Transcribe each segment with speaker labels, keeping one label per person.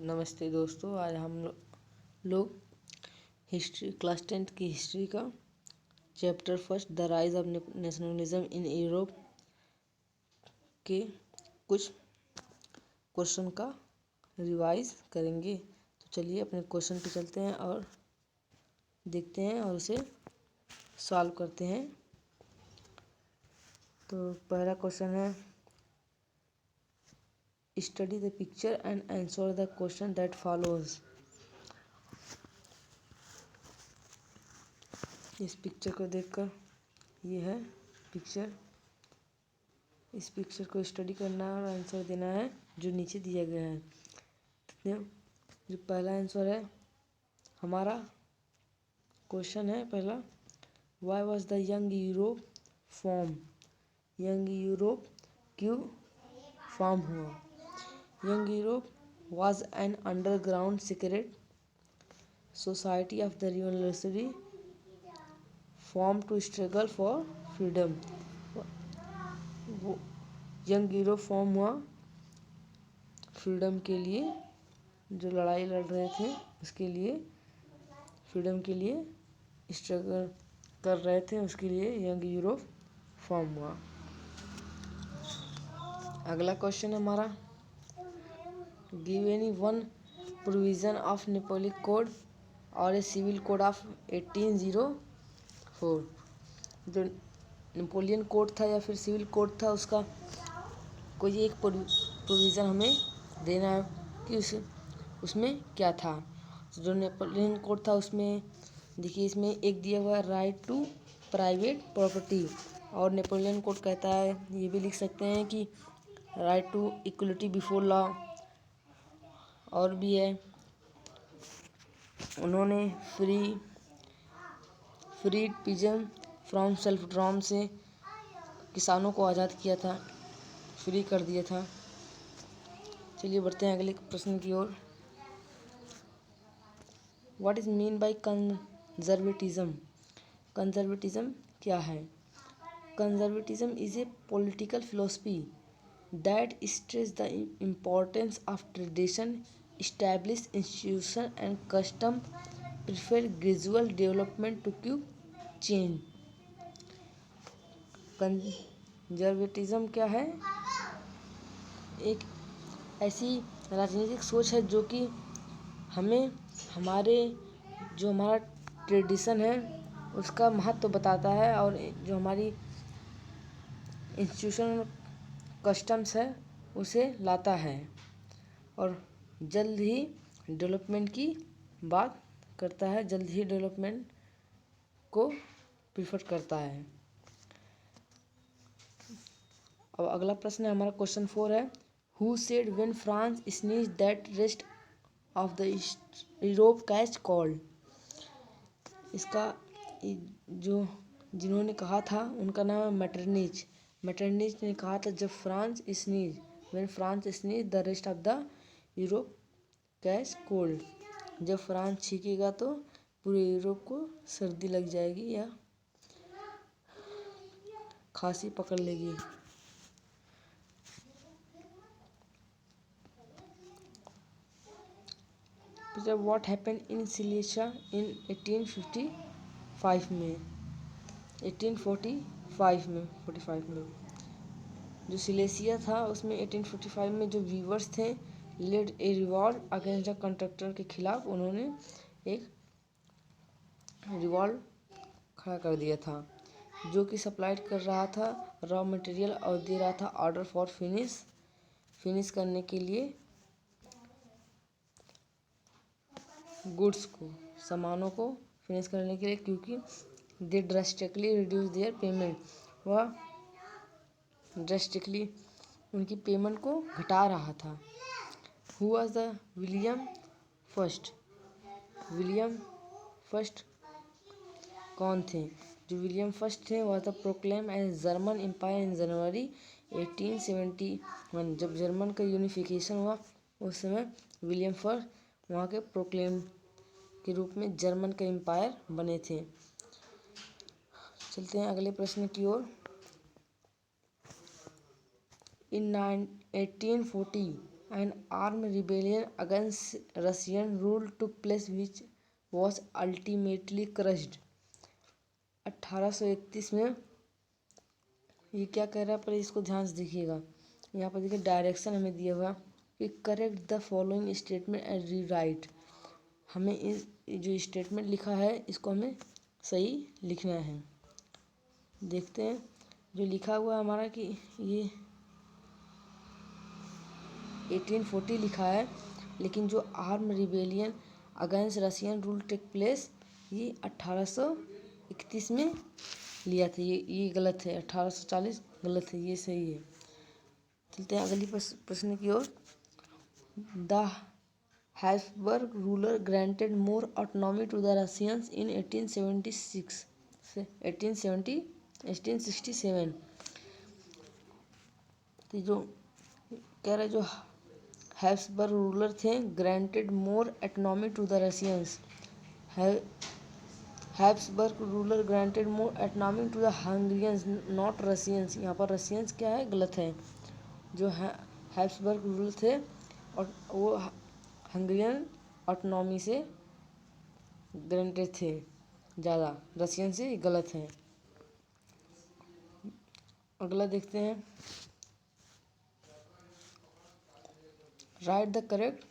Speaker 1: नमस्ते दोस्तों, आज हम लोग हिस्ट्री क्लास 10th की हिस्ट्री का chapter first the rise of nationalism in Europe के कुछ क्वेश्चन का रिवाइज करेंगे। तो चलिए अपने क्वेश्चन पे चलते हैं और देखते हैं और उसे सॉल्व करते हैं। तो पहला क्वेश्चन है study the picture and answer the question that follows. इस पिक्चर को देखकर, ये है पिक्चर, इस पिक्चर को स्टडी करना है और आंसर देना है जो नीचे दिया गया है। जो पहला आंसर है हमारा क्वेश्चन है पहला, why was the Young Europe form. Young Europe क्यों फॉर्म हुआ। Young Europe was an underground secret society of the revolutionary form to struggle for freedom. Young Europe form हुआ फ्रीडम के लिए, जो लड़ाई लड़ रहे थे उसके लिए, फ्रीडम के लिए स्ट्रगल कर रहे थे, उसके लिए यंग यूरोप फॉर्म हुआ। अगला क्वेश्चन है हमारा, give any one provision of Napoleon code और ए सिविल कोड ऑफ 1804। जो नेपोलियन कोड था या फिर सिविल कोड था, उसका कोई एक प्रोविज़न हमें देना है कि उसमें क्या था। जो नेपोलियन कोड था उसमें देखिए, इसमें एक दिया हुआ है राइट टू प्राइवेट प्रॉपर्टी, और नेपोलियन कोड कहता है, ये भी लिख सकते हैं कि right to equality before law. और भी है, उन्होंने free peasant from serfdom से किसानों को आज़ाद किया था, फ्री कर दिया था। चलिए बढ़ते हैं अगले प्रश्न की ओर। What is mean by conservatism. Conservatism क्या है। Conservatism is a political philosophy that stress the importance of tradition, established institution and custom, prefer gradual development to quick change। Conservatism क्या है। एक ऐसी राजनीतिक सोच है जो कि हमें हमारा ट्रेडिशन है उसका महत्व बताता है, और जो हमारी इंस्टीट्यूशन कस्टम्स है उसे लाता है, और जल्द ही डेवलपमेंट की बात करता है, जल्द ही डेवलपमेंट को प्रीफर करता है। अब अगला प्रश्न है हमारा क्वेश्चन 4 है, who said when France sneeze that rest of the Europe catch cold. इसका जो जिन्होंने कहा था उनका नाम है मेटरनिच। मेटरनिच ने कहा था, जब France sneeze when France sneeze the rest of the Europe catch cold. जब फ्रांस छींकेगा तो पूरे यूरोप को सर्दी लग जाएगी या खांसी पकड़ लेगी। जब व्हाट हैपेंड इन सिलेशिया इन 1855 में, 1845 में 45 में जो सिलेशिया था उसमें 1845 में जो वीवर्स थे led a revolt against the contractor के खिलाफ, उन्होंने एक रिवॉल्ट खड़ा कर दिया था, जो कि सप्लाई कर रहा था रॉ मटेरियल और दे रहा था ऑर्डर फॉर फिनिश करने के लिए गुड्स को, सामानों को फिनिश करने के लिए, क्योंकि they drastically reduce their payment. वह ड्रास्टिकली उनकी पेमेंट को घटा रहा था। Who was the William first. William first कौन थे। जो विलियम फर्स्ट थे वह था proclaim as German empire in January 1871। जब जर्मन का यूनिफिकेशन हुआ उस समय विलियम फर्स्ट वहाँ के प्रोक्लेम के रूप में जर्मन का एम्पायर बने थे। चलते हैं अगले प्रश्न की ओर। इन 1840 N arm rebellion against Russian rule took place which was ultimately crushed. 1831 में ये क्या कह रहा है, पर इसको ध्यान से देखिएगा। यहाँ पर देखिए डायरेक्शन हमें दिया हुआ कि correct the following statement and rewrite. हमें इस जो स्टेटमेंट लिखा है इसको हमें सही लिखना है। देखते हैं जो लिखा हुआ हमारा कि ये 1840 लिखा है, लेकिन जो arm rebellion against Russian rule take place ये 1831 में लिया था। ये गलत है, 1840 गलत है, ये सही है। चलते हैं अगली प्रश्न की ओर। The Habsburg ruler granted more autonomy to the Russians in 1876 से 1867। तो जो कह रहे जो हैब्सबर्ग रूलर थे granted more autonomy to the Russians. Habsburg ruler granted more autonomy to the Hungarians not Russians. यहाँ पर रशियंस क्या है, गलत है। जो हैब्सबर्ग रूलर थे और वो हंगरियन ऑटोनॉमी से ग्रांटेड थे ज़्यादा, रशियन से गलत है। अगला देखते हैं। Right the correct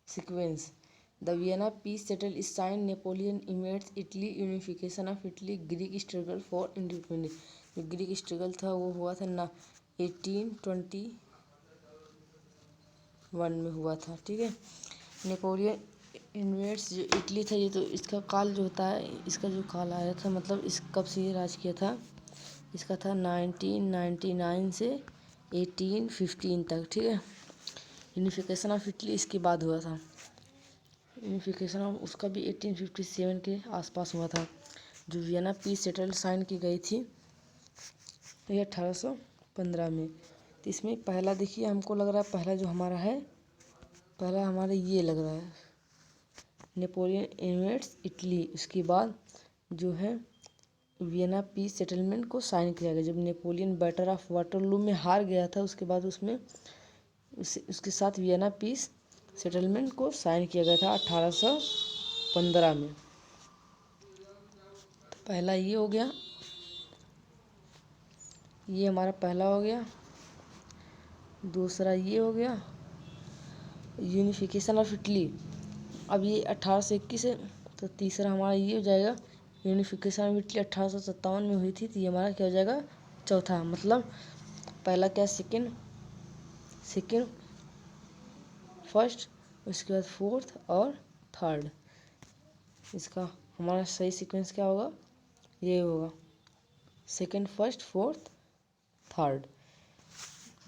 Speaker 1: sequence. The Vienna peace settle is sign, Napoleon invades Italy, unification of Italy, Greek struggle for independence. जो ग्रीक स्ट्रगल था वो हुआ था ना 1821 में हुआ था, ठीक है। नेपोलियन इन्वेड्स जो इटली था, ये तो इसका काल जो होता है, इसका जो काल आया था मतलब इस कब से ये राज किया था, इसका था 1999 से 1815 तक, ठीक है। यूनिफिकेशन ऑफ इटली इसके बाद हुआ था। यूनिफिकेशन ऑफ उसका भी 1857 के आसपास हुआ था। जो वियना पीस सेटल साइन की गई थी ये 1815 में। तो इसमें पहला देखिए हमको लग रहा है, पहला जो हमारा है, पहला हमारा ये लग रहा है नेपोलियन इन्वेड्स इटली। उसके बाद जो है वियना पीस सेटलमेंट को साइन किया गया। जब नेपोलियन बैटल ऑफ वाटरलू में हार गया था उसके बाद उसमें उसके साथ वियना पीस सेटलमेंट को साइन किया गया था 1815 में। तो पहला ये हो गया, ये हमारा पहला हो गया। दूसरा ये हो गया यूनिफिकेशन ऑफ इटली, अब ये 1821 है। तो तीसरा हमारा ये हो जाएगा यूनिफिकेशन ऑफ इटली 1857 में हुई थी। तो ये हमारा क्या हो जाएगा, चौथा। मतलब पहला क्या, सेकंड, फर्स्ट, उसके बाद फोर्थ और थर्ड। इसका हमारा सही सीक्वेंस क्या होगा, ये होगा सेकंड, फर्स्ट, फोर्थ, थर्ड।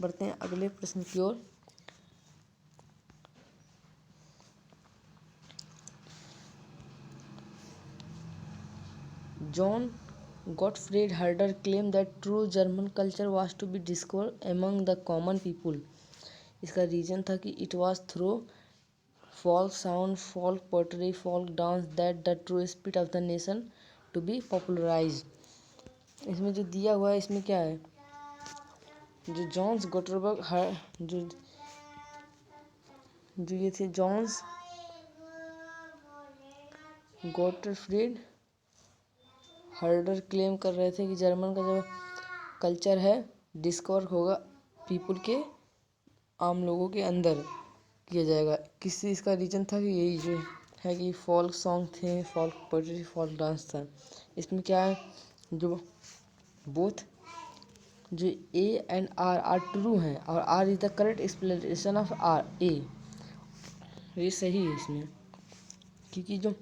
Speaker 1: बढ़ते हैं अगले प्रश्न की ओर। John Gottfried Herder claimed that true German culture was to be discovered among the common people। इसका रीजन था कि it was through folk sound, folk poetry, folk dance that the true spirit of the nation to be popularized। इसमें जो दिया हुआ है इसमें क्या है, जो जॉन्स गॉटरबर्ग जो ये थे जॉन्स गॉटफ्रीड हर्डर क्लेम कर रहे थे कि जर्मन का जो कल्चर है डिस्कवर होगा पीपल के, आम लोगों के अंदर किया जाएगा। किसी इसका रीजन था कि यही जो है कि फोल्क सॉन्ग थे, फोल्क पोएट्री, फोल्क डांस था। इसमें क्या है, जो बोथ जो ए एंड आर ट्रू हैं और R is the correct explanation of R A, ये सही है इसमें। क्योंकि जो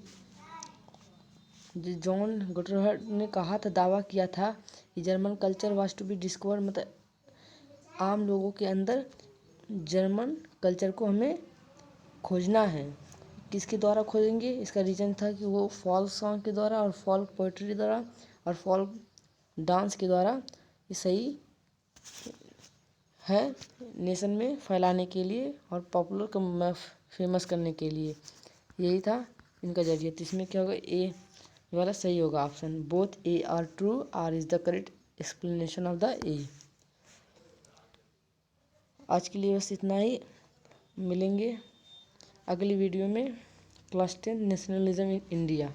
Speaker 1: जॉन गॉटरबर्ग ने कहा था, दावा किया था कि German culture was to be discover, मतलब आम लोगों के अंदर जर्मन कल्चर को हमें खोजना है। किसके द्वारा खोजेंगे, इसका रीज़न था कि वो फोल्क सॉन्ग के द्वारा और फोल्क पोएट्री द्वारा और फोल्क डांस के द्वारा ये सही है नेशन में फैलाने के लिए और पॉपुलर को फेमस करने के लिए, यही था इनका जरिए। तो इसमें क्या होगा, ए वाला सही होगा option. Both A R true, R is the correct explanation of the A. आज के लिए बस इतना ही। मिलेंगे अगली वीडियो में। Class 10 nationalism in India.